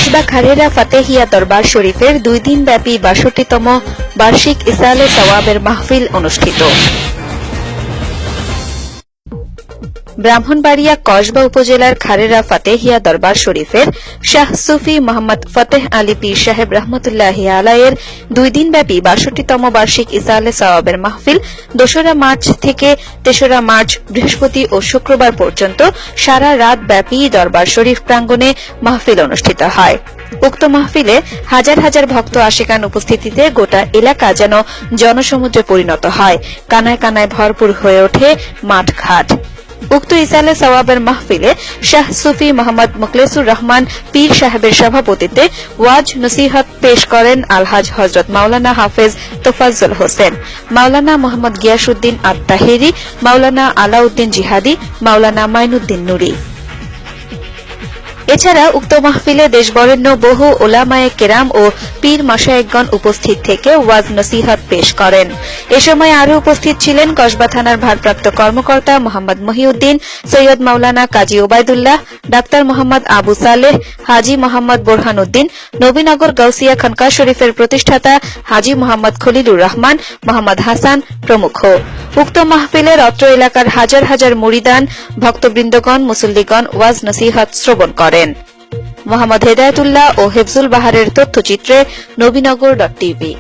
কসবা খারেরা ফাতেহিয়া দরবার শরীফের 2 দিন ব্যাপী ৬২তম বার্ষিক ইসালে সওয়াবের মাহফিল অনুষ্ঠিত। ব্রাহ্মণবাড়িয়া কসবা উপজেলার খারেরা ফাতেহিয়া দরবার শরীফের শাহ সুফি মোহাম্মদ ফতেহ আলী পীর সাহেব রহমতুল্লাহি আলাইয়ের 2 দিন ব্যাপী ৬২তম বার্ষিক ইসালে সওয়াবের মাহফিল ২রা মার্চ থেকে ৩রা মার্চ বৃহস্পতি ও শুক্রবার পর্যন্ত সারা রাত ব্যাপী দরবার শরীফ প্রাঙ্গণে মাহফিল অনুষ্ঠিত হয়। উক্ত মাহফিলে হাজার হাজার ভক্ত আশিকান উপস্থিতিতে গোটা এলাকা যেন জনসমুদ্রে পরিণত হয়। কানায় কানায় ভরপুর হয়ে ওঠে মাঠঘাট। উক্ত ইসালে সওয়াবের মাহফিলে শাহ সুফি মোহাম্মদ মুখলেসুর রহমান পীর সাহেবের সভাপতিত্বে ওয়াজ নসিহত পেশ করেন আলহাজ হযরত মাওলানা হাফেজ তোফাজ্জল হোসেন, মাওলানা মোহাম্মদ গিয়াসউদ্দিন আত-তাহেরি, মাওলানা আলাউদ্দিন জিহাদি, মাওলানা মাইনুদ্দিন নুরি। এছাড়া উক্ত মাহফিলে দেশবরেণ্য বহু ওলামায়ে কেরাম ও পীর মাশায়েখগণ উপস্থিত থেকে ওয়াজ নসিহত পেশ করেন। এ সময় আরও উপস্থিত ছিলেন কসবা থানার ভারপ্রাপ্ত কর্মকর্তা মোহাম্মদ মহিউদ্দিন, সৈয়দ মাওলানা কাজী ওবায়দুল্লাহ, ডাক্তার মোহাম্মদ আবু সালেহ, হাজী মোহাম্মদ বোরহানউদ্দিন, নবীনগর গাউসিয়া খানকা শরীফের প্রতিষ্ঠাতা হাজী মোহাম্মদ খলিলুর রহমান, মোহাম্মদ হাসান প্রমুখ। উক্ত মাহফিলের অত্র এলাকার হাজার হাজার মুরিদান ভক্তবৃন্দগণ মুসল্লিগণ ওয়াজ নসিহত শ্রবণ করেন। মোহাম্মদ হেদায়েতুল্লাহ ও হেফজুল বাহারের তথ্যচিত্রে নবীনগর.টিভি।